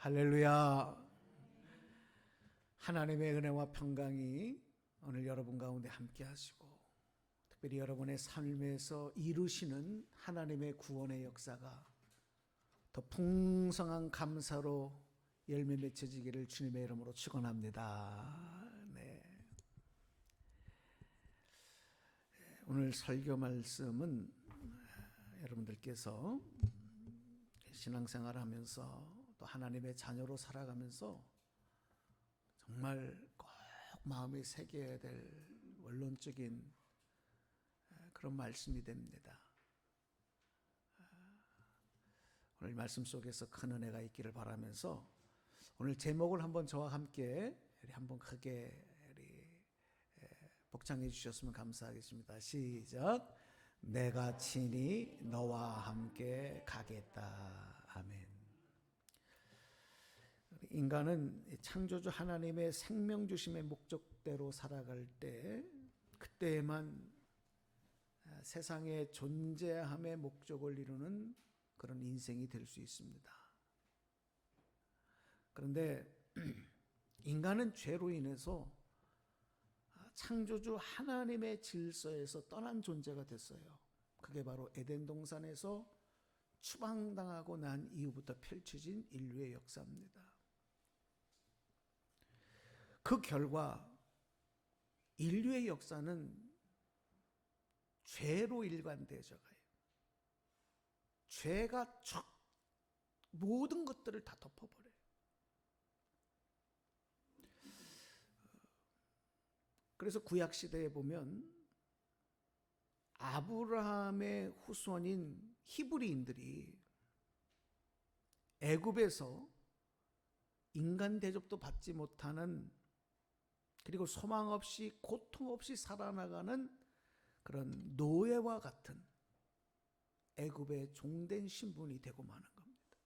할렐루야. 하나님의 은혜와 평강이 오늘 여러분 가운데 함께 하시고, 특별히 여러분의 삶에서 이루시는 하나님의 구원의 역사가 더 풍성한 감사로 열매 맺혀지기를 주님의 이름으로 축원합니다. 네. 오늘 설교 말씀은 여러분들께서 신앙생활을 하면서 또 하나님의 자녀로 살아가면서 정말 꼭 마음에 새겨야 될 원론적인 그런 말씀이 됩니다. 오늘 말씀 속에서 큰 은혜가 있기를 바라면서 오늘 제목을 한번 저와 함께 한번 크게 복창해 주셨으면 감사하겠습니다. 시작. 내가 친히 너와 함께 가겠다. 아멘. 인간은 창조주 하나님의 생명 주심의 목적대로 살아갈 때, 그때에만 세상의 존재함의 목적을 이루는 그런 인생이 될 수 있습니다. 그런데 인간은 죄로 인해서 창조주 하나님의 질서에서 떠난 존재가 됐어요. 그게 바로 에덴 동산에서 추방당하고 난 이후부터 펼쳐진 인류의 역사입니다. 그 결과 인류의 역사는 죄로 일관되어져 가요. 죄가 모든 것들을 다 덮어버려요. 그래서 구약시대에 보면 아브라함의 후손인 히브리인들이 애굽에서 인간 대접도 받지 못하는, 그리고 소망 없이 고통 없이 살아나가는 그런 노예와 같은 애굽의 종된 신분이 되고 마는 겁니다.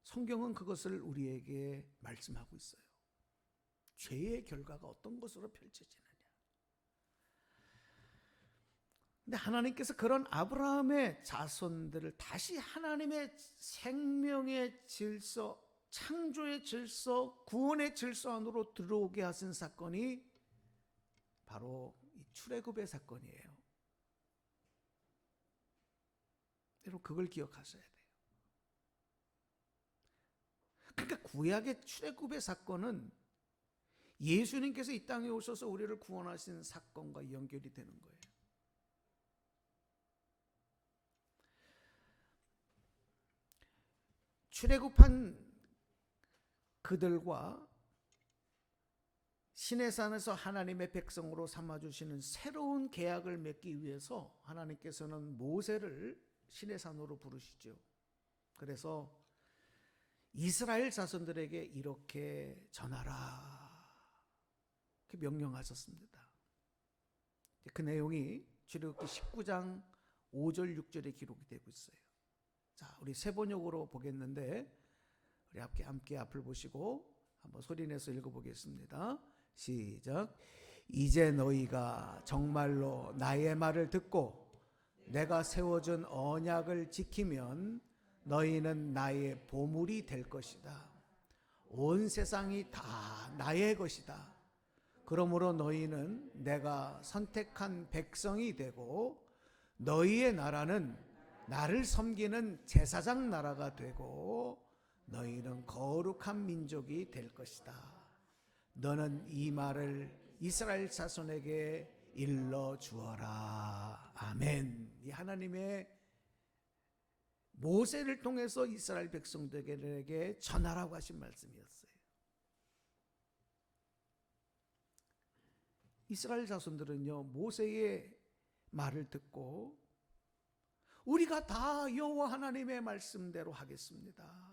성경은 그것을 우리에게 말씀하고 있어요. 죄의 결과가 어떤 것으로 펼쳐지느냐. 근데 하나님께서 그런 아브라함의 자손들을 다시 하나님의 생명의 질서, 창조의 질서, 구원의 질서 안으로 들어오게 하신 사건이 바로 이 출애굽의 사건이에요. 여러분 그걸 기억하셔야 돼요. 그러니까 구약의 출애굽의 사건은 예수님께서 이 땅에 오셔서 우리를 구원하신 사건과 연결이 되는 거예요. 출애굽한 그들과 시내산에서 하나님의 백성으로 삼아주시는 새로운 계약을 맺기 위해서 하나님께서는 모세를 시내산으로 부르시죠. 그래서 이스라엘 자손들에게 이렇게 전하라, 이렇게 명령하셨습니다. 그 내용이 출애굽기 19장 5절 6절에 기록이 되고 있어요. 자, 우리 세 번역으로 보겠는데 우리 함께 앞을 보시고 한번 소리내서 읽어보겠습니다. 시작. 이제 너희가 정말로 나의 말을 듣고 내가 세워준 언약을 지키면 너희는 나의 보물이 될 것이다. 온 세상이 다 나의 것이다. 그러므로 너희는 내가 선택한 백성이 되고 너희의 나라는 나를 섬기는 제사장 나라가 되고 너희는 거룩한 민족이 될 것이다. 너는 이 말을 이스라엘 자손에게 일러 주어라. 아멘. 이 하나님의 모세를 통해서 이스라엘 백성들에게 전하라고 하신 말씀이었어요. 이스라엘 자손들은요, 모세의 말을 듣고 우리가 다 여호와 하나님의 말씀대로 하겠습니다,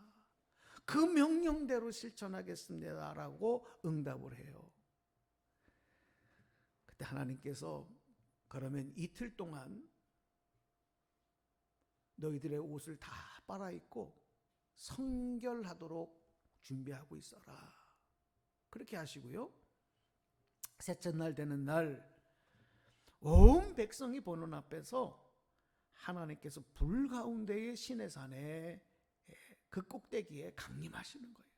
그 명령대로 실천하겠습니다라고 응답을 해요. 그때 하나님께서 그러면 이틀 동안 너희들의 옷을 다 빨아입고 성결하도록 준비하고 있어라, 그렇게 하시고요, 셋째 날 되는 날 온 백성이 보는 앞에서 하나님께서 불 가운데의 시내산에 그 꼭대기에 강림하시는 거예요.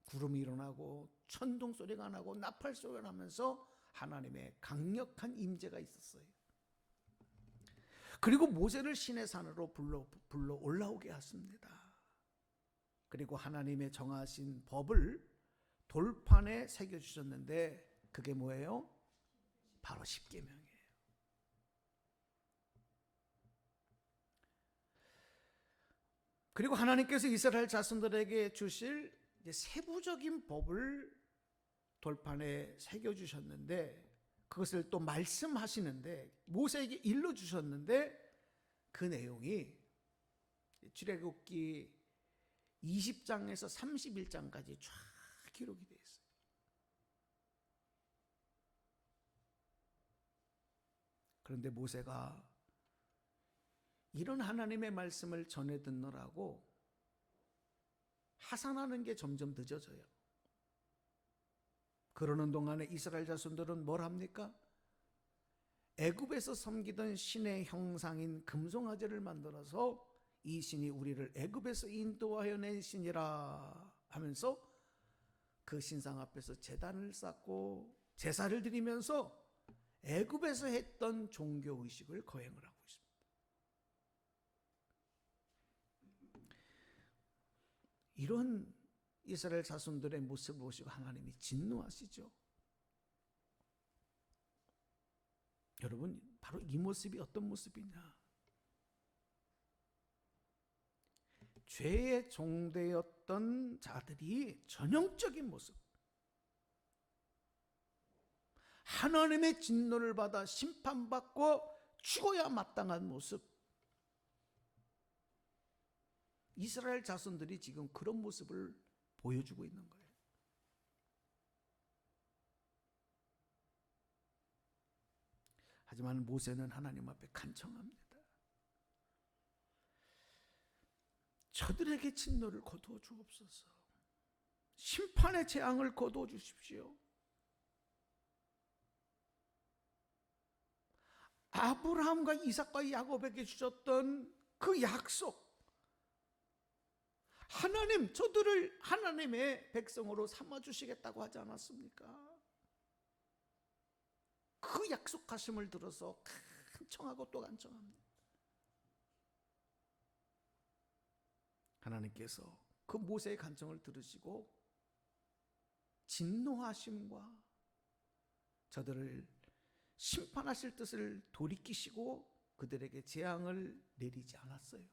구름이 일어나고 천둥 소리가 나고 나팔 소리가 나면서 하나님의 강력한 임재가 있었어요. 그리고 모세를 시내 산으로 불러 올라오게 하십니다. 그리고 하나님의 정하신 법을 돌판에 새겨주셨는데 그게 뭐예요? 바로 십계명이에요. 그리고 하나님께서 이스라엘 자손들에게 주실 세부적인 법을 돌판에 새겨주셨는데 그것을 또 말씀하시는데 모세에게 일러주셨는데 그 내용이 출애굽기 20장에서 31장까지 쫙 기록이 되어 있어요. 그런데 모세가 이런 하나님의 말씀을 전해 듣느라고 하산하는 게 점점 늦어져요. 그러는 동안에 이스라엘 자손들은 뭘 합니까? 애굽에서 섬기던 신의 형상인 금송아지를 만들어서 이 신이 우리를 애굽에서 인도하여 낸 신이라 하면서 그 신상 앞에서 제단을 쌓고 제사를 드리면서 애굽에서 했던 종교의식을 거행을 하고 있습니다. 이런 이스라엘 자손들의 모습을 보시고 하나님이 진노하시죠. 여러분, 바로 이 모습이 어떤 모습이냐? 죄의 종되었던 자들이 전형적인 모습, 하나님의 진노를 받아 심판받고 죽어야 마땅한 모습, 이스라엘 자손들이 지금 그런 모습을 보여주고 있는 거예요. 하지만 모세는 하나님 앞에 간청합니다. 저들에게 진노를 거두어 주옵소서. 심판의 재앙을 거두어 주십시오. 아브라함과 이삭과 야곱에게 주셨던 그 약속, 하나님 저들을 하나님의 백성으로 삼아주시겠다고 하지 않았습니까? 그 약속하심을 들어서 간청하고 또 간청합니다. 하나님께서 그 모세의 간청을 들으시고 진노하심과 저들을 심판하실 뜻을 돌이키시고 그들에게 재앙을 내리지 않았어요.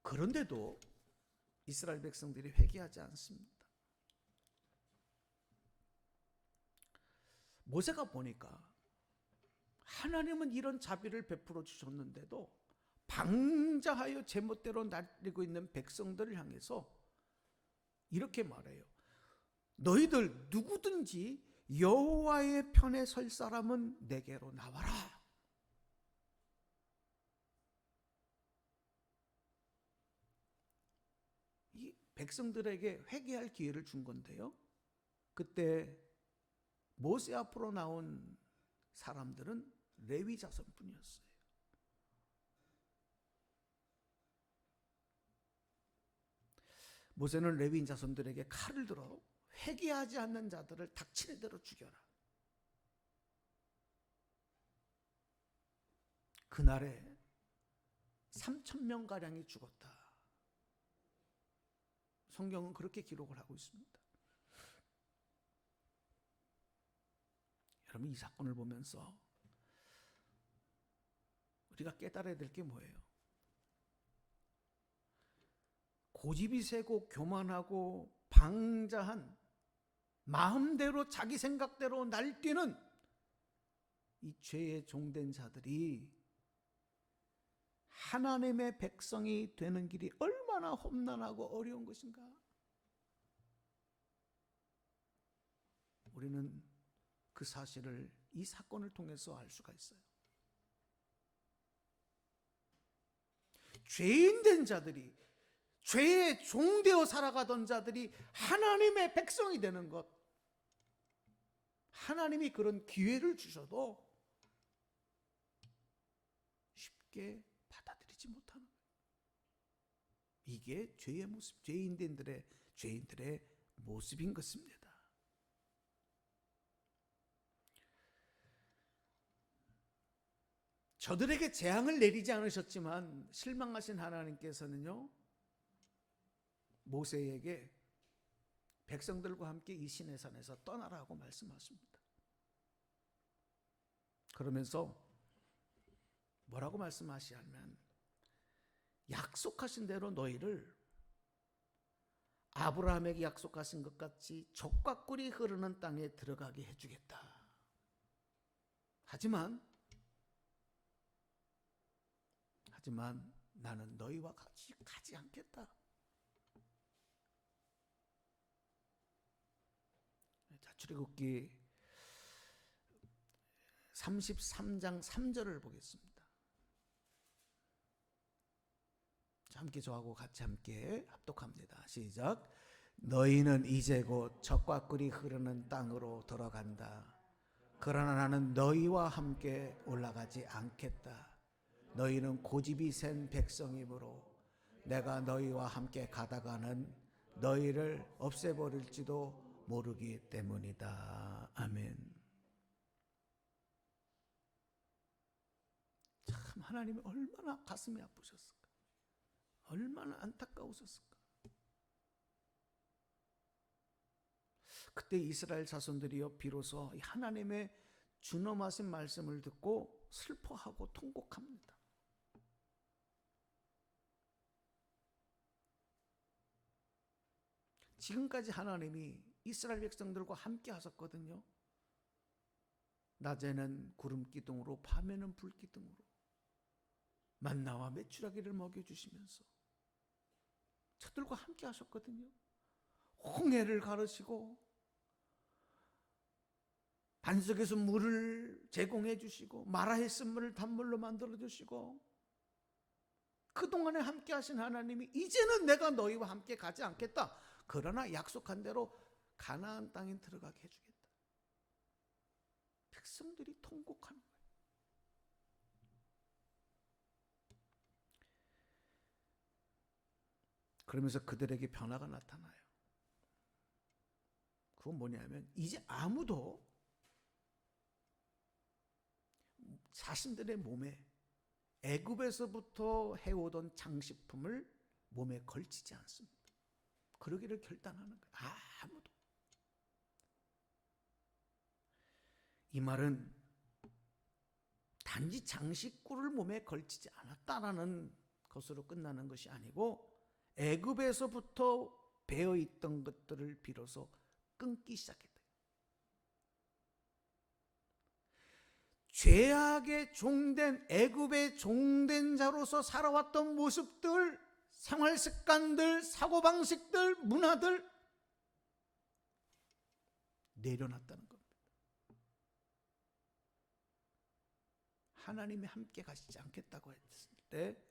그런데도 이스라엘 백성들이 회개하지 않습니다. 모세가 보니까 하나님은 이런 자비를 베풀어 주셨는데도 방자하여 제멋대로 날리고 있는 백성들을 향해서 이렇게 말해요. 너희들 누구든지 여호와의 편에 설 사람은 내게로 나와라. 이 백성들에게 회개할 기회를 준 건데요. 그때 모세 앞으로 나온 사람들은 레위 자손뿐이었어요. 모세는 레위인 자손들에게 칼을 들어 회개하지 않는 자들을 닥치는 대로 죽여라. 그날에 3,000명가량이 죽었다. 성경은 그렇게 기록을 하고 있습니다. 여러분, 이 사건을 보면서 우리가 깨달아야 될 게 뭐예요? 고집이 세고 교만하고 방자한 마음대로 자기 생각대로 날뛰는 이 죄의 종된 자들이 하나님의 백성이 되는 길이 얼마나 험난하고 어려운 것인가? 우리는 그 사실을 이 사건을 통해서 알 수가 있어요. 죄인된 자들이, 죄의 종되어 살아가던 자들이 하나님의 백성이 되는 것, 하나님이 그런 기회를 주셔도 함께 받아들이지 못하는 거예요. 이게 죄의 모습, 죄인들의 모습인 것입니다. 저들에게 재앙을 내리지 않으셨지만 실망하신 하나님께서는요, 모세에게 백성들과 함께 이 시내산에서 떠나라고 말씀하십니다. 그러면서 뭐라고 말씀하시냐면, 약속하신 대로 너희를 아브라함에게 약속하신 것 같이 젖과 꿀이 흐르는 땅에 들어가게 해주겠다. 하지만 나는 너희와 같이 가지 않겠다. 자, 출애굽기 33장 3절을 보겠습니다. 자, 함께 저하고 같이 함께 합독합니다. 시작. 너희는 이제 곧 젖과 꿀이 흐르는 땅으로 들어간다. 그러나 나는 너희와 함께 올라가지 않겠다. 너희는 고집이 센 백성이므로 내가 너희와 함께 가다가는 너희를 없애버릴지도 모르기 때문이다. 아멘. 참 하나님이 얼마나 가슴이 아프셨을까? 얼마나 안타까우셨을까? 그때 이스라엘 자손들이요, 비로소 하나님의 준엄하신 말씀을 듣고 슬퍼하고 통곡합니다. 지금까지 하나님이 이스라엘 백성들과 함께 하셨거든요. 낮에는 구름 기둥으로, 밤에는 불 기둥으로 만나와 메추라기를 먹여주시면서 저들과 함께 하셨거든요. 홍해를 가르시고 반석에서 물을 제공해 주시고 마라의 쓴물을 단물로 만들어 주시고, 그동안에 함께 하신 하나님이 이제는 내가 너희와 함께 가지 않겠다. 그러나 약속한 대로 가나안 땅에 들어가게 해주겠다. 백성들이 통곡하는 거예요. 그러면서 그들에게 변화가 나타나요. 그건 뭐냐면, 이제 아무도 자신들의 몸에 애굽에서부터 해오던 장식품을 몸에 걸치지 않습니다. 그러기를 결단하는 거예요. 아무도. 이 말은 단지 장식구를 몸에 걸치지 않았다라는 것으로 끝나는 것이 아니고, 애굽에서부터 배어있던 것들을 비로소 끊기 시작했다. 죄악에 종된, 애굽의 종된 자로서 살아왔던 모습들, 생활 습관들, 사고방식들, 문화들 내려놨다는 겁니다. 하나님이 함께 가시지 않겠다고 했을 때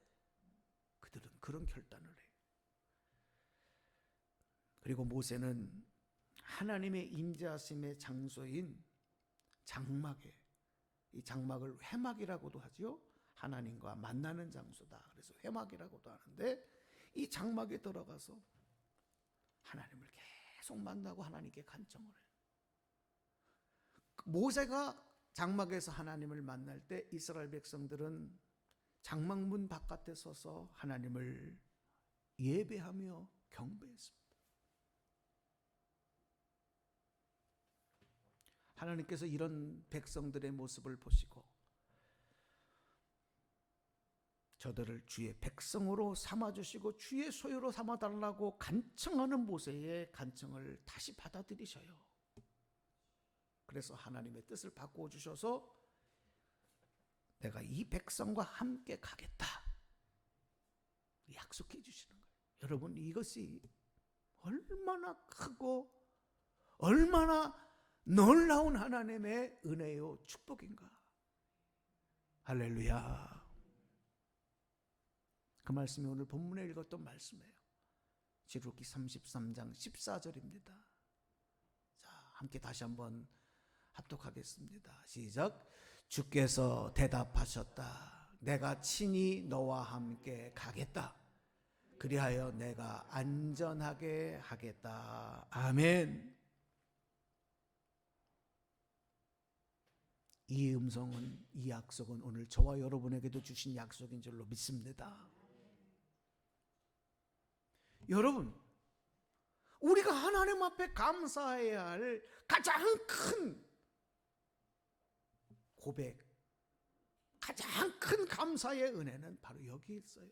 그들은 그런 결단을 해요. 그리고 모세는 하나님의 임재하심의 장소인 장막에, 이 장막을 회막이라고도 하죠. 하나님과 만나는 장소다. 그래서 회막이라고도 하는데, 이 장막에 들어가서 하나님을 계속 만나고 하나님께 간청을 해요. 모세가 장막에서 하나님을 만날 때 이스라엘 백성들은 장막문 바깥에 서서 하나님을 예배하며 경배했습니다. 하나님께서 이런 백성들의 모습을 보시고 저들을 주의 백성으로 삼아주시고 주의 소유로 삼아달라고 간청하는 모세의 간청을 다시 받아들이셔요. 그래서 하나님의 뜻을 바꾸어 주셔서 내가 이 백성과 함께 가겠다 약속해 주시는 거예요. 여러분, 이것이 얼마나 크고 얼마나 놀라운 하나님의 은혜요 축복인가. 할렐루야. 그 말씀이 오늘 본문에 읽었던 말씀이에요. 출애굽기 33장 14절입니다. 자, 함께 다시 한번 합독하겠습니다. 시작. 주께서 대답하셨다. 내가 친히 너와 함께 가겠다. 그리하여 내가 안전하게 하겠다. 아멘. 이 음성은, 이 약속은 오늘 저와 여러분에게도 주신 약속인 줄로 믿습니다. 여러분, 우리가 하나님 앞에 감사해야 할 가장 큰 고백, 가장 큰 감사의 은혜는 바로 여기 있어요.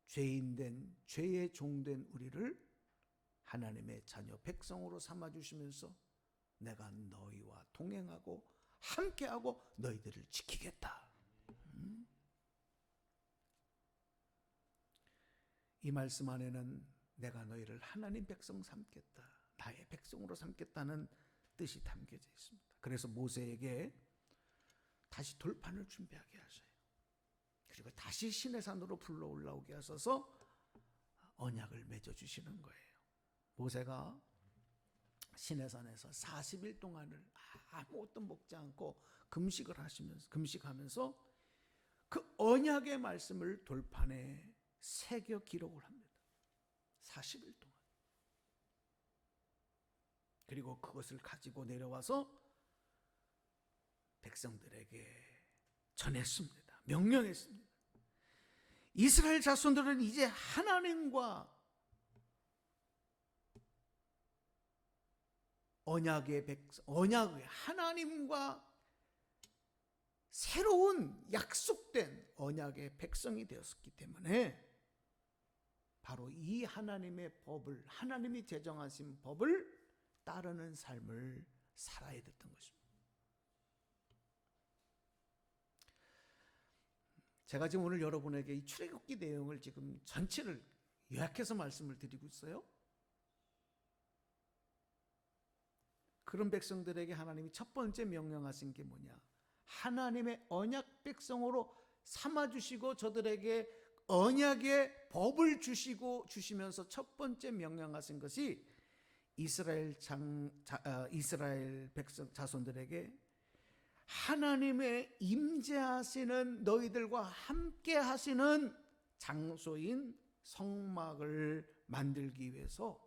죄인된, 죄의 종된 우리를 하나님의 자녀 백성으로 삼아주시면서 내가 너희와 동행하고 함께하고 너희들을 지키겠다. 이 말씀 안에는 내가 너희를 하나님 백성 삼겠다, 나의 백성으로 삼겠다는 뜻이 담겨져 있습니다. 그래서 모세에게 다시 돌판을 준비하게 하셔요. 그리고 다시 시내산으로 불러 올라오게 하셔서 언약을 맺어주시는 거예요. 모세가 시내산에서 40일 동안을 아무것도 먹지 않고 금식하면서 그 언약의 말씀을 돌판에 새겨 기록을 합니다. 40일 동안. 그리고 그것을 가지고 내려와서 백성들에게 전했습니다. 명령했습니다. 이스라엘 자손들은 이제 하나님과 언약의 하나님과 새로운 약속된 언약의 백성이 되었기 때문에 바로 이 하나님의 법을, 하나님이 제정하신 법을 따르는 삶을 살아야 됐던 것입니다. 제가 지금 오늘 여러분에게 이 출애굽기 내용을 지금 전체를 요약해서 말씀을 드리고 있어요. 그런 백성들에게 하나님이 첫 번째 명령하신 게 뭐냐? 하나님의 언약 백성으로 삼아주시고 저들에게 언약의 법을 주시면서 첫 번째 명령하신 것이 이스라엘 백성 자손들에게 하나님의 임재하시는, 너희들과 함께 하시는 장소인 성막을 만들기 위해서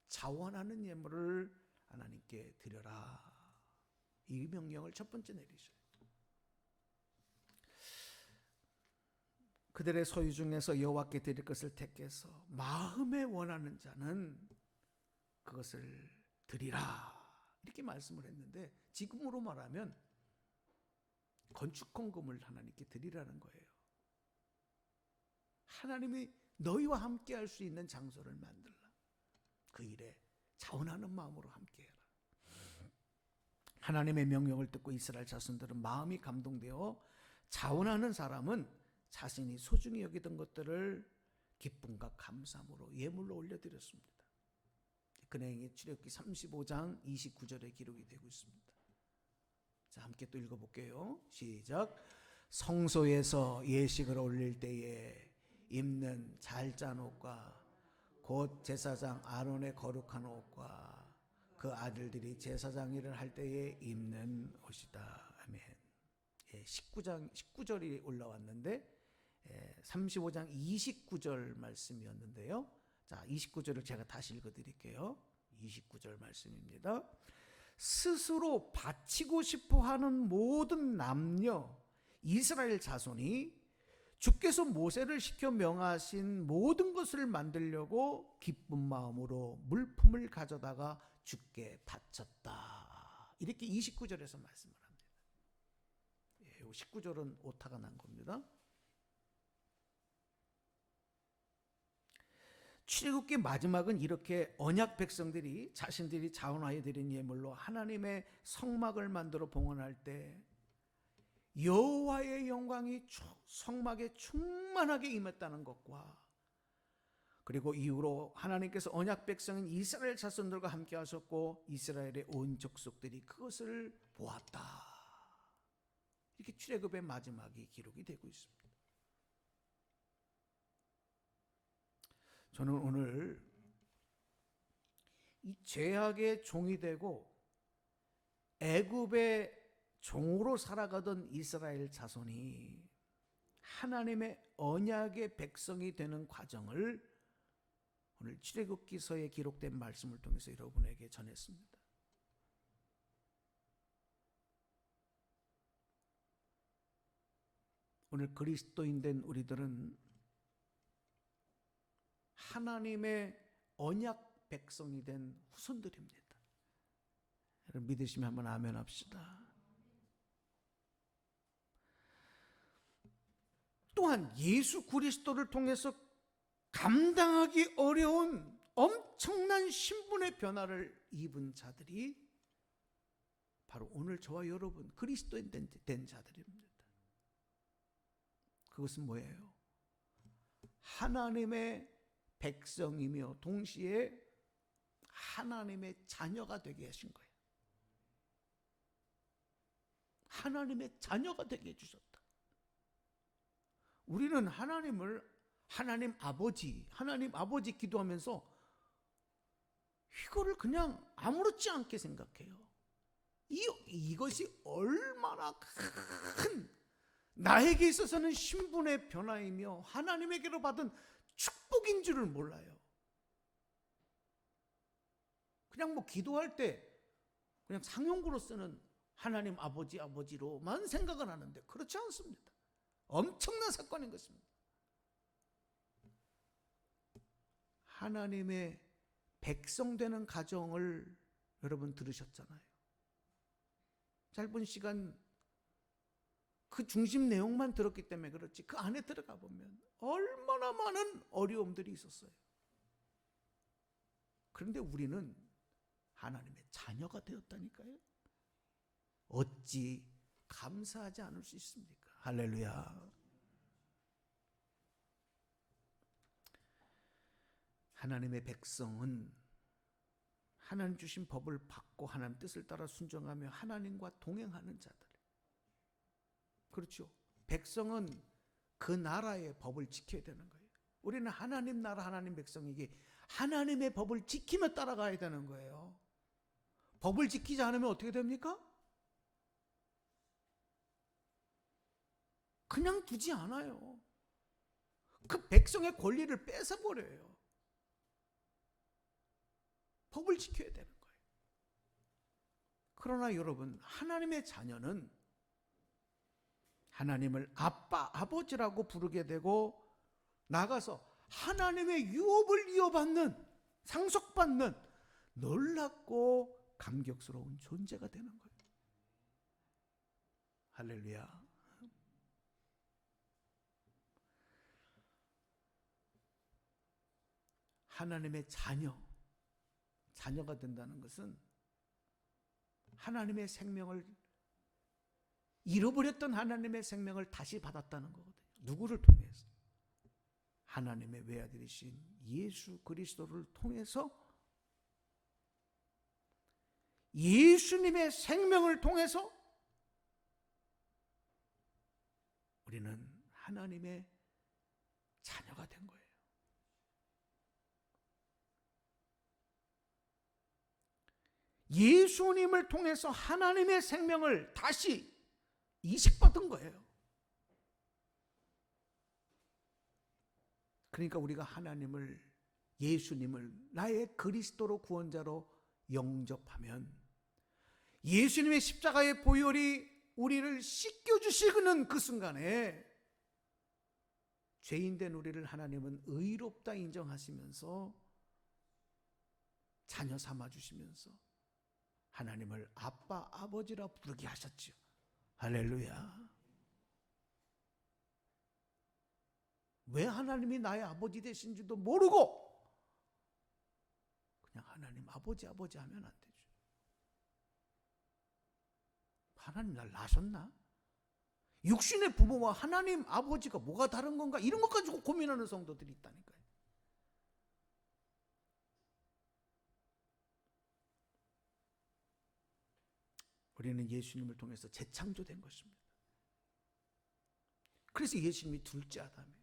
자원하는 예물을 하나님께 드려라. 이 명령을 첫 번째 내리셔요. 그들의 소유 중에서 여호와께 드릴 것을 택해서 마음에 원하는 자는 그것을 드리라. 이렇게 말씀을 했는데 지금으로 말하면 건축헌금을 하나님께 드리라는 거예요. 하나님이 너희와 함께 할 수 있는 장소를 만들라. 그 일에 자원하는 마음으로 함께해라. 하나님의 명령을 듣고 이스라엘 자손들은 마음이 감동되어 자원하는 사람은 자신이 소중히 여기던 것들을 기쁨과 감사함으로 예물로 올려드렸습니다. 그 내용이 출애굽기 35장 29절에 기록이 되고 있습니다. 자, 함께 또 읽어볼게요. 시작. 성소에서 예식을 올릴 때에 입는 잘 짠 옷과 곧 제사장 아론의 거룩한 옷과 그 아들들이 제사장 일을 할 때에 입는 옷이다. 아멘. 19절이 올라왔는데 35장 29절 말씀이었는데요. 자, 29절을 제가 다시 읽어드릴게요. 29절 말씀입니다. 스스로 바치고 싶어하는 모든 남녀 이스라엘 자손이 주께서 모세를 시켜 명하신 모든 것을 만들려고 기쁜 마음으로 물품을 가져다가 주께 바쳤다. 이렇게 29절에서 말씀을 합니다. 19절은 오타가 난 겁니다. 출애굽기 마지막은 이렇게 언약 백성들이 자신들이 자원하여 드린 예물로 하나님의 성막을 만들어 봉헌할 때 여호와의 영광이 성막에 충만하게 임했다는 것과 그리고 이후로 하나님께서 언약 백성인 이스라엘 자손들과 함께 하셨고 이스라엘의 온 족속들이 그것을 보았다. 이렇게 출애굽의 마지막이 기록이 되고 있습니다. 저는 오늘 이 죄악의 종이 되고 애굽의 종으로 살아가던 이스라엘 자손이 하나님의 언약의 백성이 되는 과정을 오늘 출애굽기서에 기록된 말씀을 통해서 여러분에게 전했습니다. 오늘 그리스도인 된 우리들은 하나님의 언약 백성이 된 후손들입니다. 여러분 믿으시면 한번 아멘 합시다. 또한 예수 그리스도를 통해서 감당하기 어려운 엄청난 신분의 변화를 입은 자들이 바로 오늘 저와 여러분 그리스도인 된 자들입니다. 그것은 뭐예요? 하나님의 백성이며 동시에 하나님의 자녀가 되게 하신 거예요. 하나님의 자녀가 되게 해주셨다. 우리는 하나님을 하나님 아버지 기도하면서 이거를 그냥 아무렇지 않게 생각해요. 이것이 얼마나 큰 나에게 있어서는 신분의 변화이며 하나님에게로 받은 축복인 줄을 몰라요. 그냥 뭐 기도할 때 그냥 상용구로 쓰는 하나님 아버지로만 생각을 하는데 그렇지 않습니다. 엄청난 사건인 것입니다. 하나님의 백성 되는 가정을 여러분 들으셨잖아요. 짧은 시간 그 중심 내용만 들었기 때문에 그렇지 그 안에 들어가 보면 얼마나 많은 어려움들이 있었어요. 그런데 우리는 하나님의 자녀가 되었다니까요. 어찌 감사하지 않을 수 있습니까? 할렐루야. 하나님의 백성은 하나님 주신 법을 받고 하나님 뜻을 따라 순종하며 하나님과 동행하는 자들. 그렇죠. 백성은 그 나라의 법을 지켜야 되는 거예요. 우리는 하나님 나라 하나님 백성이기 하나님의 법을 지키며 따라가야 되는 거예요. 법을 지키지 않으면 어떻게 됩니까? 그냥 두지 않아요. 그 백성의 권리를 뺏어버려요. 법을 지켜야 되는 거예요. 그러나 여러분, 하나님의 자녀는 하나님을 아빠, 아버지라고 부르게 되고 나가서 하나님의 유업을 이어받는, 상속받는 놀랍고 감격스러운 존재가 되는 거예요. 할렐루야. 하나님의 자녀가 된다는 것은 하나님의 생명을 잃어버렸던 하나님의 생명을 다시 받았다는 거거든요. 누구를 통해서? 하나님의 외아들이신 예수 그리스도를 통해서, 예수님의 생명을 통해서 우리는 하나님의 자녀가 된 거예요. 예수님을 통해서 하나님의 생명을 다시 이식받은 거예요. 그러니까 우리가 하나님을, 예수님을 나의 그리스도로 구원자로 영접하면 예수님의 십자가의 보혈이 우리를 씻겨주시는 그 순간에 죄인된 우리를 하나님은 의롭다 인정하시면서 자녀 삼아주시면서 하나님을 아빠, 아버지라 부르게 하셨죠. 할렐루야. 왜 하나님이 나의 아버지 되신지도 모르고 그냥 하나님 아버지 하면 안 되죠. 하나님 날 낳으셨나? 육신의 부모와 하나님 아버지가 뭐가 다른 건가? 이런 것 가지고 고민하는 성도들이 있다니까요. 우리는 예수님을 통해서 재창조된 것입니다. 그래서 예수님이 둘째 아담이에요.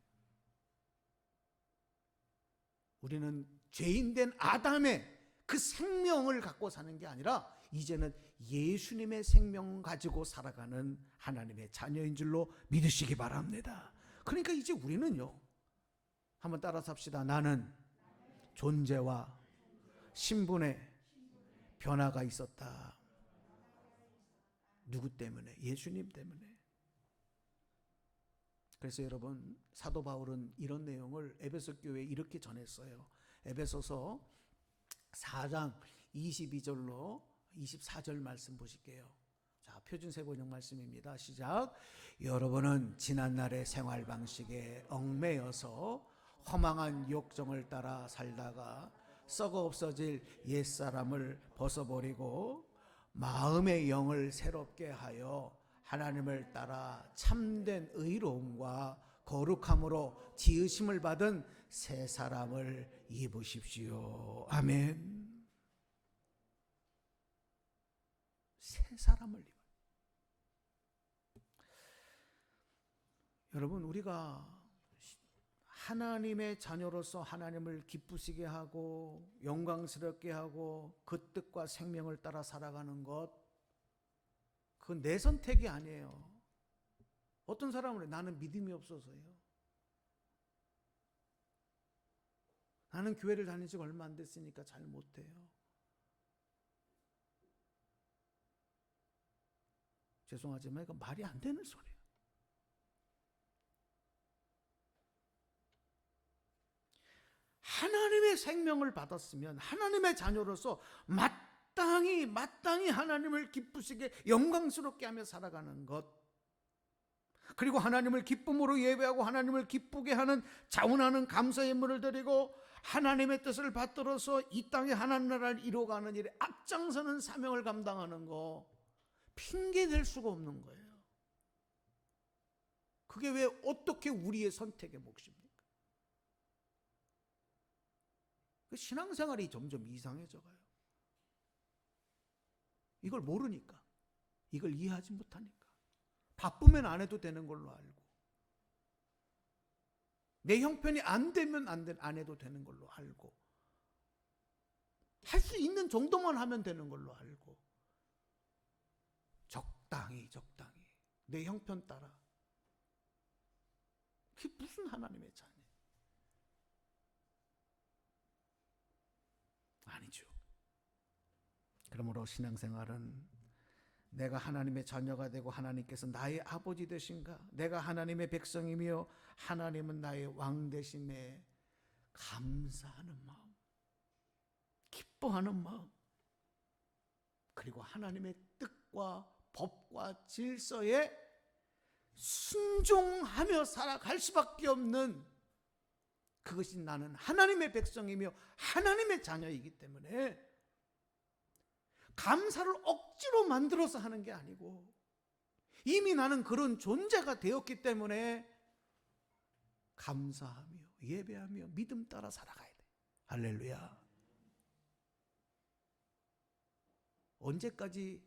우리는 죄인된 아담의 그 생명을 갖고 사는 게 아니라 이제는 예수님의 생명 가지고 살아가는 하나님의 자녀인 줄로 믿으시기 바랍니다. 그러니까 이제 우리는요, 한번 따라서 합시다. 나는 존재와 신분의 변화가 있었다. 누구 때문에? 예수님 때문에. 그래서 여러분, 사도 바울은 이런 내용을 에베소 교회에 이렇게 전했어요. 에베소서 4장 22절로 24절 말씀 보실게요. 자, 표준세 번역 말씀입니다. 시작. 여러분은 지난날의 생활 방식에 얽매여서 허망한 욕정을 따라 살다가 썩어 없어질 옛사람을 벗어버리고 마음의 영을 새롭게 하여 하나님을 따라 참된 의로움과 거룩함으로 지으심을 받은 새 사람을 입으십시오. 아멘. 새 사람을 입어요. 여러분, 우리가 하나님의 자녀로서 하나님을 기쁘시게 하고 영광스럽게 하고 그 뜻과 생명을 따라 살아가는 것, 그건 내 선택이 아니에요. 어떤 사람은 나는 믿음이 없어서요. 나는 교회를 다닌 지가 얼마 안 됐으니까 잘 못해요. 죄송하지만 이거 말이 안 되는 소리예요. 하나님의 생명을 받았으면 하나님의 자녀로서 마땅히 하나님을 기쁘시게 영광스럽게 하며 살아가는 것, 그리고 하나님을 기쁨으로 예배하고 하나님을 기쁘게 하는 자원하는 감사의 예물을 드리고 하나님의 뜻을 받들어서 이 땅에 하나님 나라를 이루어가는 일에 앞장서는 사명을 감당하는 거, 핑계 댈 수가 없는 거예요. 그게 왜 어떻게 우리의 선택의 몫입니까? 신앙생활이 점점 이상해져 가요. 이걸 모르니까, 이걸 이해하지 못하니까, 바쁘면 안 해도 되는 걸로 알고, 내 형편이 안 되면 안 해도 되는 걸로 알고, 할 수 있는 정도만 하면 되는 걸로 알고, 적당히 내 형편 따라. 그게 무슨 하나님의 자녀? 아니죠. 그러므로 신앙생활은 내가 하나님의 자녀가 되고 하나님께서 나의 아버지 되신가, 내가 하나님의 백성이며 하나님은 나의 왕 되심에 감사하는 마음, 기뻐하는 마음, 그리고 하나님의 뜻과 법과 질서에 순종하며 살아갈 수밖에 없는, 그것이 나는 하나님의 백성이며 하나님의 자녀이기 때문에 감사를 억지로 만들어서 하는 게 아니고 이미 나는 그런 존재가 되었기 때문에 감사하며 예배하며 믿음 따라 살아가야 돼. 할렐루야. 언제까지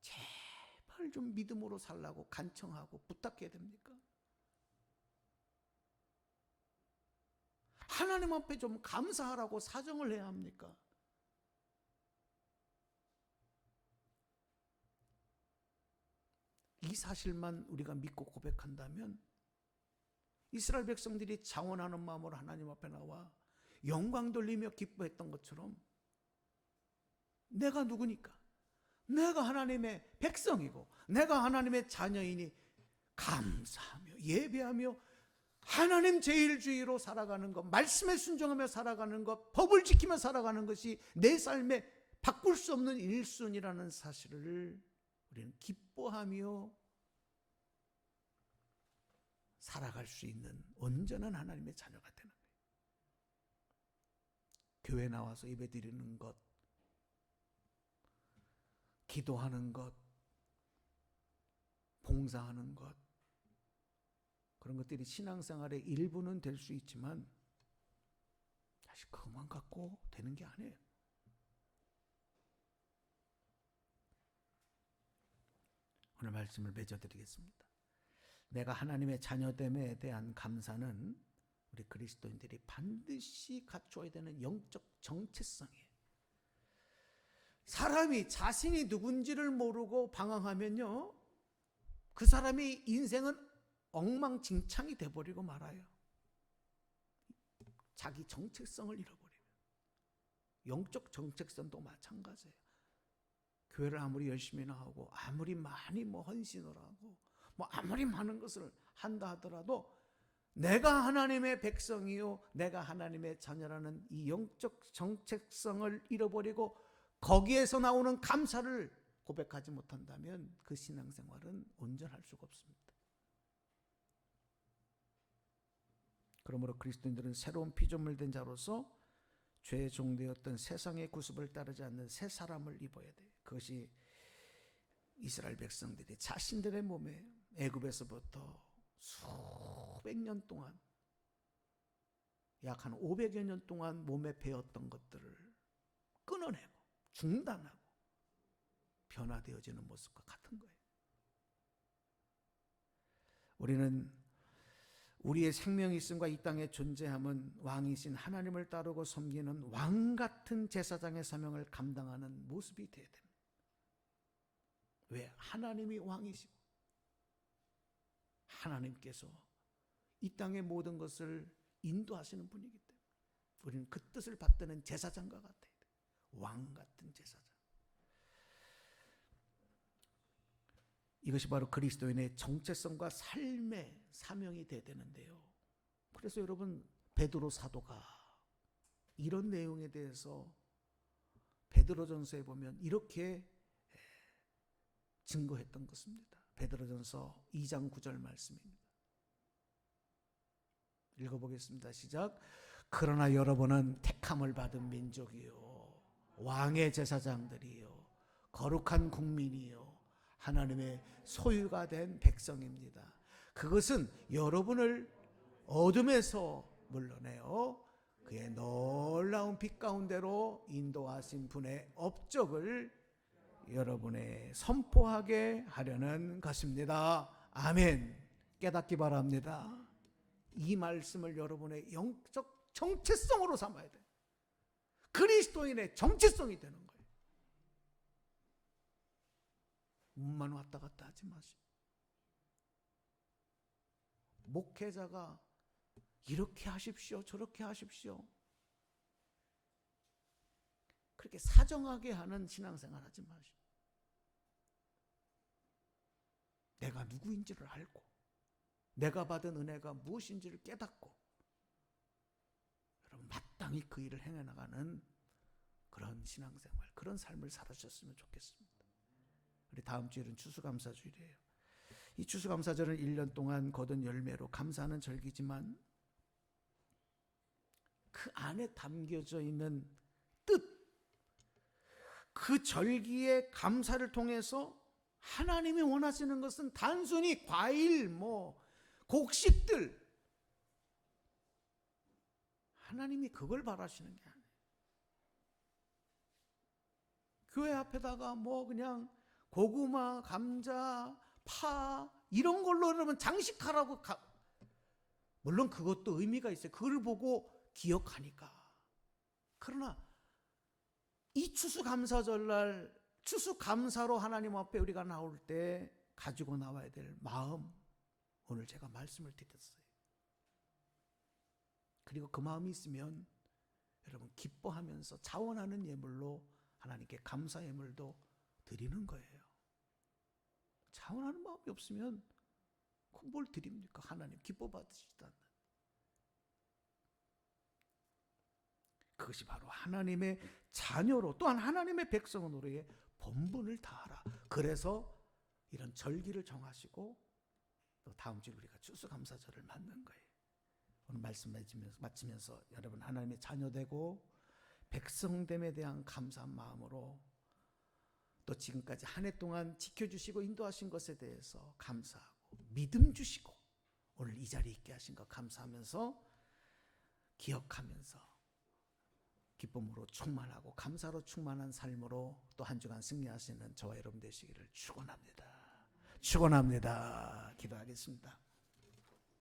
제발 좀 믿음으로 살라고 간청하고 부탁해야 됩니까? 하나님 앞에 좀 감사하라고 사정을 해야 합니까? 이 사실만 우리가 믿고 고백한다면 이스라엘 백성들이 자원하는 마음으로 하나님 앞에 나와 영광 돌리며 기뻐했던 것처럼, 내가 누구니까? 내가 하나님의 백성이고 내가 하나님의 자녀이니 감사하며 예배하며 하나님 제일주의로 살아가는 것, 말씀에 순종하며 살아가는 것, 법을 지키며 살아가는 것이 내 삶에 바꿀 수 없는 1순위라는 사실을 우리는 기뻐하며 살아갈 수 있는 온전한 하나님의 자녀가 되는 거예요. 교회 나와서 예배 드리는 것, 기도하는 것, 봉사하는 것, 그런 것들이 신앙생활의 일부는 될 수 있지만 사실 그것만 갖고 되는 게 아니에요. 오늘 말씀을 맺어드리겠습니다. 내가 하나님의 자녀됨에 대한 감사는 우리 그리스도인들이 반드시 갖춰야 되는 영적 정체성이에요. 사람이 자신이 누군지를 모르고 방황하면요, 그 사람이 인생은 엉망진창이 돼버리고 말아요. 자기 정체성을 잃어버리면. 영적 정체성도 마찬가지예요. 교회를 아무리 열심히 나오고 아무리 많이 헌신을 하고 아무리 많은 것을 한다 하더라도 내가 하나님의 백성이요, 내가 하나님의 자녀라는 이 영적 정체성을 잃어버리고 거기에서 나오는 감사를 고백하지 못한다면 그 신앙생활은 온전할 수가 없습니다. 그러므로 그리스도인들은 새로운 피조물 된 자로서 죄의 종되었던 세상의 구습을 따르지 않는 새 사람을 입어야 돼요. 그것이 이스라엘 백성들이 자신들의 몸에 애굽에서부터 수백 년 동안, 약 한 500여 년 동안 몸에 배었던 것들을 끊어내고 중단하고 변화되어지는 모습과 같은 거예요. 우리는 우리의 생명이 있음과 이 땅의 존재함은 왕이신 하나님을 따르고 섬기는 왕 같은 제사장의 사명을 감당하는 모습이 되어야 됩니다. 왜? 하나님이 왕이시고 하나님께서 이 땅의 모든 것을 인도하시는 분이기 때문에 우리는 그 뜻을 받드는 제사장과 같아야 돼요. 왕 같은 제사장. 이것이 바로 그리스도인의 정체성과 삶의 사명이 되어야 되는데요. 그래서 여러분, 베드로 사도가 이런 내용에 대해서 베드로전서에 보면 이렇게 증거했던 것입니다. 베드로전서 2장 9절 말씀입니다. 읽어보겠습니다. 시작. 그러나 여러분은 택함을 받은 민족이요, 왕의 제사장들이요, 거룩한 국민이요, 하나님의 소유가 된 백성입니다. 그것은 여러분을 어둠에서 물러내어 그의 놀라운 빛 가운데로 인도하신 분의 업적을 여러분에 선포하게 하려는 것입니다. 아멘. 깨닫기 바랍니다. 이 말씀을 여러분의 영적 정체성으로 삼아야 돼요. 그리스도인의 정체성이 되는 거예요. 몸만 왔다 갔다 하지 마시고, 목회자가 이렇게 하십시오, 저렇게 하십시오, 그렇게 사정하게 하는 신앙생활 하지 마시고, 내가 누구인지를 알고 내가 받은 은혜가 무엇인지를 깨닫고 여러분 마땅히 그 일을 행해나가는 그런 신앙생활, 그런 삶을 살아주셨으면 좋겠습니다. 우리 다음 주일은 추수감사주일이에요. 이 추수감사절은 1년 동안 거둔 열매로 감사하는 절기지만 그 안에 담겨져 있는 뜻, 그 절기의 감사를 통해서 하나님이 원하시는 것은 단순히 과일, 곡식들, 하나님이 그걸 바라시는 게 아니에요. 교회 앞에다가 그냥 고구마, 감자, 파 이런 걸로 여러분 장식하라고 물론 그것도 의미가 있어요. 그걸 보고 기억하니까. 그러나 이 추수감사절날 추수감사로 하나님 앞에 우리가 나올 때 가지고 나와야 될 마음, 오늘 제가 말씀을 드렸어요. 그리고 그 마음이 있으면 여러분 기뻐하면서 자원하는 예물로 하나님께 감사 예물도 드리는 거예요. 자원하는 마음이 없으면 뭘 드립니까? 하나님 기뻐 받으시지도 않는. 그것이 바로 하나님의 자녀로, 또한 하나님의 백성으로의 본분을 다하라. 그래서 이런 절기를 정하시고 또 다음 주에 우리가 추수감사절을 맞는 거예요. 오늘 말씀 마치면서 여러분 하나님의 자녀되고 백성됨에 대한 감사한 마음으로 또 지금까지 한 해 동안 지켜주시고 인도하신 것에 대해서 감사하고 믿음 주시고 오늘 이 자리에 있게 하신 것 감사하면서 기억하면서 기쁨으로 충만하고 감사로 충만한 삶으로 또 한 주간 승리하시는 저와 여러분 되시기를 축원합니다. 축원합니다. 기도하겠습니다.